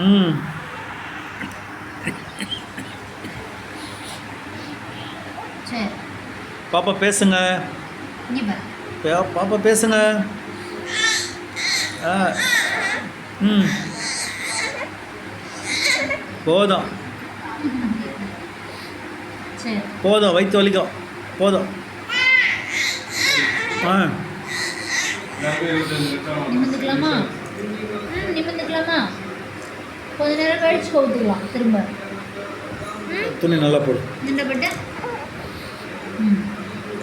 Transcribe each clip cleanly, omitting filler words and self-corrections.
ம். சரி பாப்பா பேசுங்க. இங்கே பாரு. பாப்பா பேசுங்க. ஆ. ம். போதும் சரி போதும், வயிற்று வலிக்கும். போதும். ஆ. நிமிந்துக்கலாமா? நிமிந்துக்கலாமா? கொஞ்ச நேரம் கழிச்சு கவுத்துக்கலாம் திரும்ப. துணி நல்லா போடு. நின்றப்பட்டு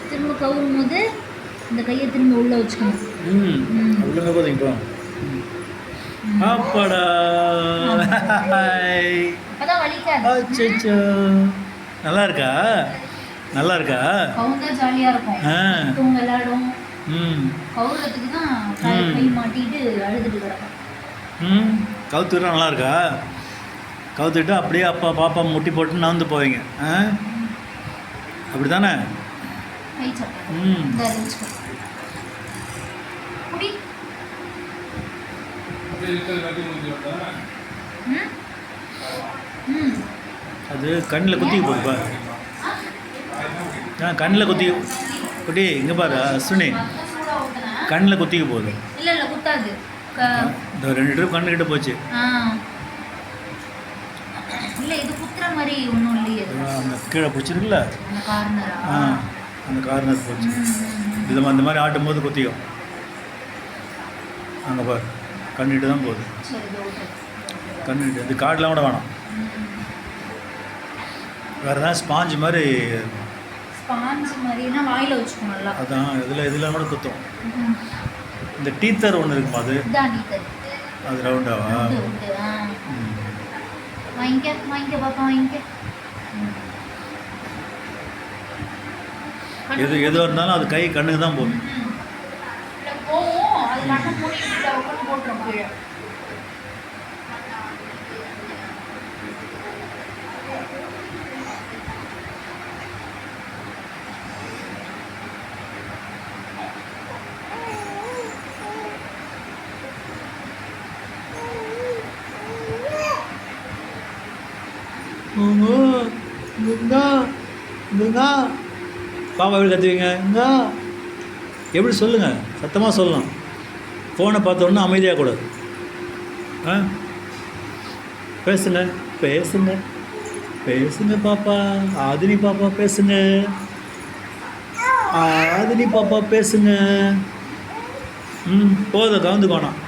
திரும்ப கவுரும் போது இந்த கையை திரும்ப உள்ளே வச்சுக்கணும். உள்ளங்க போதுங்க இப்போ. அப்பாடா. அப்பதான் வலிக்காது. அச்சச்சோ. நல்லா இருக்கா? நல்லா இருக்கா? கவுந்தா ஜாலியாக இருக்கும். தூங்க விளையாடும். கவுறதுக்கு தான் கை மாட்டிட்டு அழுதுட்டு கிடக்கும். கவுத்துக்கிட்டா நல்லா இருக்கா? கவுத்துக்கிட்டு அப்படியே அப்பா பாப்பா முட்டி போட்டு நகர்ந்து போவீங்க. அப்படி தானே? கை சட்டை குடி. அது கண்ணில் குத்திக்க போகுதுப்பா. கண்ணில் குத்தி குட்டி இங்கே பாரு அஸ்வினி, கண்ணில் குத்திக்க போகுது. இல்லை இல்லை குத்தாது. இந்த 2 ட்ரிப் கண்ணுக்கிட்ட போச்சு. இல்லை இது குத்துற மாதிரி ஒன்றும் இல்லையே. அந்த கீழே பிடிச்சிருக்குல்ல அந்த கார்னரா? அந்த கார்னர் போச்சு. இது இந்த மாதிரி ஆட்டும் போது குத்திக்கும். அங்கே பாரு கண்ணிட்டு தான் போகுது. கண்ணிட்டு இது கார்டெலாம் கூட வேணாம். வேறு தான் ஸ்பாஞ்சு மாதிரி. ஸ்பாஞ்சு மாதிரினா வாயில் வச்சுக்கணும் நல்லா. அதான் இதில் கூட குத்தும். இந்த டீத்தர் ஒன்று இருக்குமா? அது ரவுண்டாவா? வாங்கிக்க பாப்பா வாங்கிக்க. எதுவாக இருந்தாலும் அது கை கண்ணுக்கு தான் போகும். போகும் அது கண்ணை மூடிட்டு உட்காந்து போட்டுரும் கீழே. பாப்பா எப்படி கற்றுவீங்க? எப்படி சொல்லுங்கள், சத்தமாக சொல்லலாம். ஃபோனை பார்த்தோன்னா அமைதியாக கூடாது. பேசுங்க பேசுங்க பேசுங்க பாப்பா. ஆதினி பாப்பா பேசுங்க. ஆதினி பாப்பா பேசுங்க. போதும் கவுந்துக்கோணும்.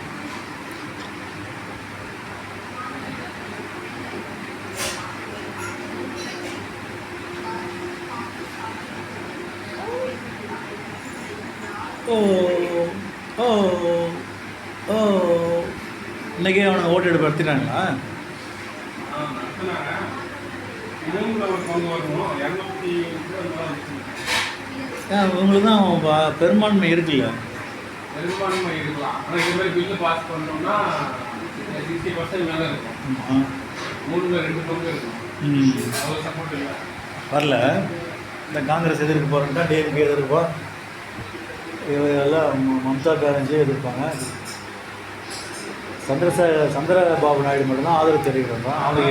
ஓ ஓ ஓ இன்றைக்கே அவனை ஓட்டு எடுப்பு எடுத்துட்டாங்களா? உங்களுக்கு தான் பெரும்பான்மை இருக்குல்ல? பெரும்பான்மை இருக்கலாம். ஆனால் இது மாதிரி பில்லு பாஸ் பண்ணோம்னா 60% மேலே இருக்கும். 3/2 பங்கு இருக்கும். அவ்வளோ சப்போர்ட் இல்லை. வரல. இந்த காங்கிரஸ் எதிர்க்கு போகிறோம்னா டிஎம்கே எதிர்ப்போம். இவெல்லாம் மம்தா பேரன்ஸே எதிர்ப்பாங்க. சந்திரபாபு நாயுடு மட்டும்தான் ஆதரவு தெரிவிக்கிறாங்க. அவங்க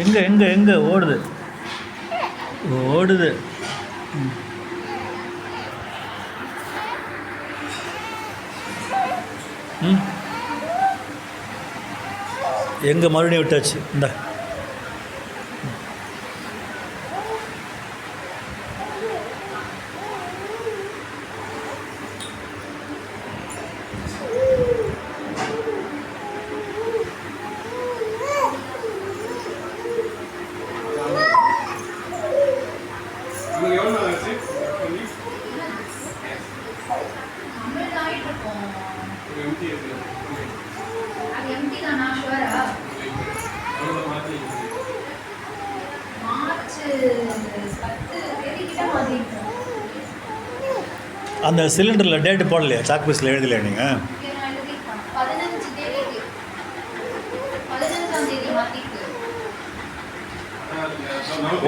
எங்கே எங்கே எங்கே ஓடுது ஓடுது. எங்கே மறுபடியும் விட்டாச்சு. இந்த மார்ச் 10 தேதிக்கிட்ட மாதிரி அந்த சிலிண்டரில் டேட்டு போடலையா? சாக் பீஸில் எழுதலையா நீங்கள்? இங்க நான் எழுதிருக்கேன். 15 தேதிக்கு. 15ஆம் தேதி மாத்திக்கு.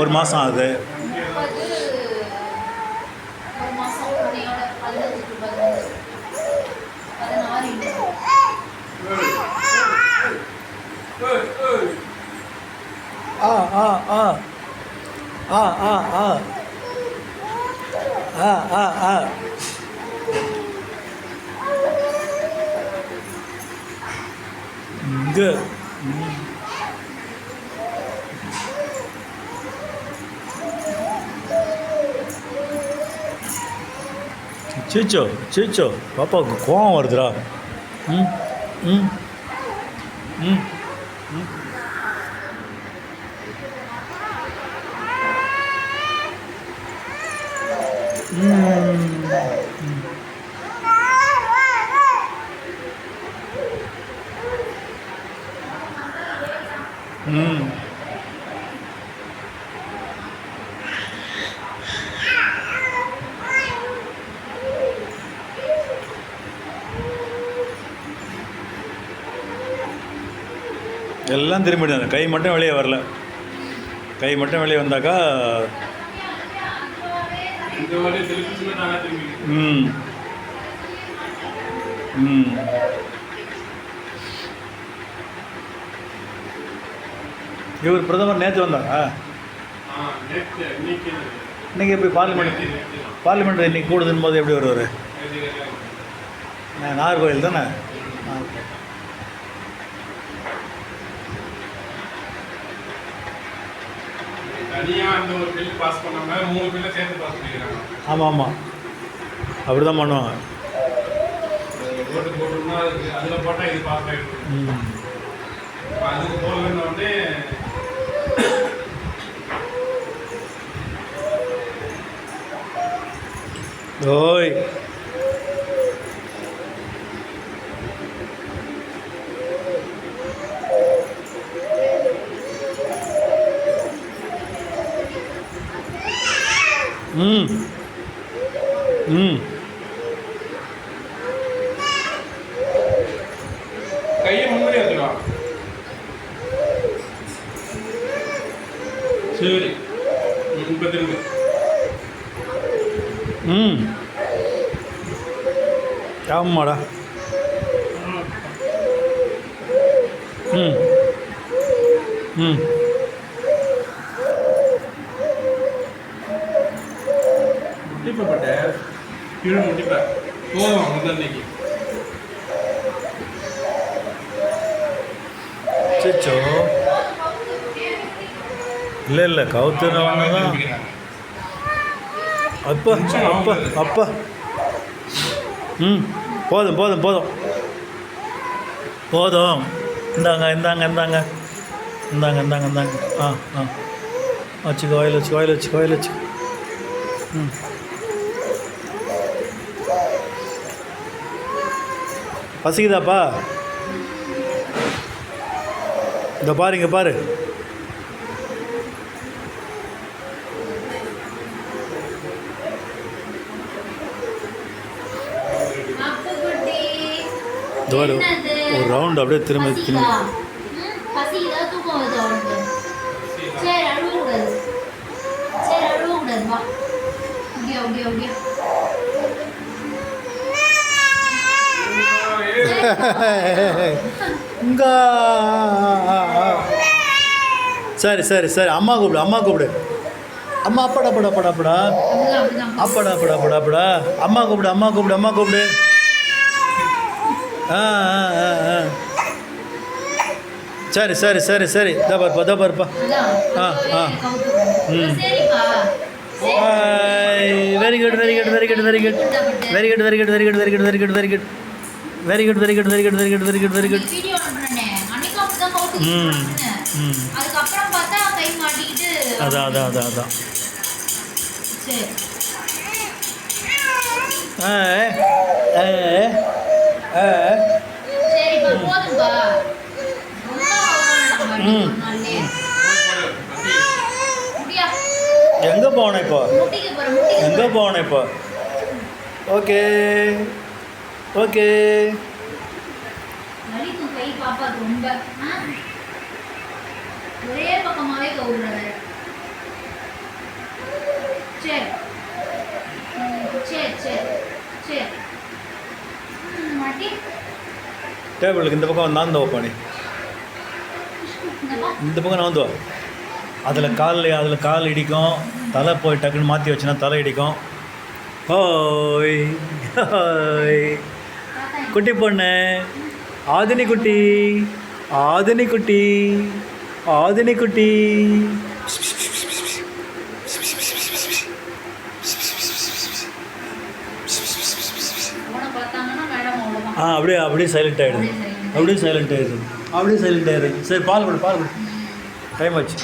ஒரு மாதம் ஆகுது. 30 ஒரு மாசம் உடனேயோட 15 to 15. 16 இல்லை. ஆ ஆ ஆ ஆ ஆ ஆ ஆ ஆ ஆ இங்கே சீச்சோ சீச்சோ பாப்பாவுக்கு கோவம் வருதுடா. ம் ம் ம் ம் ம் எல்லாம் திரும்பிடுங்க. கை மட்டும் வெளியே வரல. கை மட்டும் வெளியே வந்தாக்கா இந்த வாட்டி திருப்பி தானே திரும்பி. ம் ம் இவர் பிரதமர் நேற்று வந்தாரா? நேற்று இன்னைக்கு இன்றைக்கி எப்படி பார்லிமெண்ட் இன்றைக்கி கூடுதுன்னு போது எப்படி வருவார்? நாகர்கோவில் தானே? தனியாக அந்த ஒரு பில் பாஸ் பண்ணாம 3 பில்லை சேர்த்து பாஸ் பண்ணிக்கிறாங்க. ஆமாம் ஆமாம், அப்படி தான் பண்ணுவாங்க. ஓட்டு போட்டோம்னா அதுக்கு அதில் போட்டால் இது பாஸ் ஆகிடும். ம் அதுக்கு போகலன்னு உடனே ஓய் ம் ம் கையை முன்னாடி எடுத்துக்கலாம். சரி இப்போ திரும்ப ம் ஆமாடா. ம் ம் முட்டிப்பட்ட கீழே முட்டிப்பேன் போதும் முதல் அன்னைக்கு. சச்சோ இல்லை இல்லை கவுத்துன ஒன்று தான். அப்பா அப்பா அப்பா ம் போதும் போதும் போதும் போதும். இந்தாங்க இந்தாங்க இந்தாங்க இந்தாங்க இந்தாங்க இந்தாங்க. ஆ ஆ வச்சுக்கோ, வாயில் வச்சுக்கோ, வாயில் வச்சுக்கோ, வாயில் வச்சுக்கோ. ம் பசிக்குதாப்பா? இந்த பாரு, இங்கே பாரு. ஒரு ரவுண்ட் அப்படியே திரும்ப திரும்ப. பசிக்குதா? தூக்கம் வருது அவனுக்கு. சரி அழுவக்கூடாது. சரி அழுவக்கூடாது. வா அப்படியா அப்படியா அப்படியா. சரி சரி சரி, அம்மா கூப்பிடு, அம்மா கூப்பிடு. அம்மா அப்பாடா படா படா படா அப்பாடா படா படா படா. அம்மா கூப்பிடு, அம்மா கூப்பிடு, அம்மா கூப்பிடு. ஆ ஆ ஆ ஆ சரி சரி சரி சரி. தபார்ப்பா தபார்ப்பா. ஆ ஆ ம் very good very good very good very good very good very good very good very good very good very good very good very good very good very good very good very good. Video அனுப்புறேனே அன்னைக்கு அப்பதான் கவுத்து ம் ம் அதுக்கு அப்புறம் பார்த்தா கை மாட்டிக்கிட்டு. அதான் அதான் அதான் அதான். சரி சரிப்பா போதும்பா. ரொம்ப ம் முடியா எங்கே போகணும் இப்போ? முட்டிக்கு போற முட்டிக்கு எங்கே போகணும் இப்போ? Okay okay. வலிக்கும் கை பாப்பாக்கு ரொம்ப. ஒரே பக்கமாவே கவுடுறாரு. சரி சரி சரி சரி. மாட்டி டேபிளுக்கு இந்த பக்கம் நான் தான் வைப்பானே, இந்த பக்கம் நான் வந்து அதில் கால் இடிக்கும், தலை போய் டக்குன்னு மாற்றி வச்சுன்னா தலை இடிக்கும். ஹோய் ஹோய் குட்டி பொண்ணு, ஆதினி குட்டி, ஆதினி குட்டி, ஆதினி குட்டி. அவனை பார்த்தாங்கன்னா மேடம் அவ்வளோதான். அப்படியே சைலண்ட் ஆகிடுது, அப்படியே சைலண்ட் ஆகிடுது. சரி பால் கொடு டைம் ஆச்சு.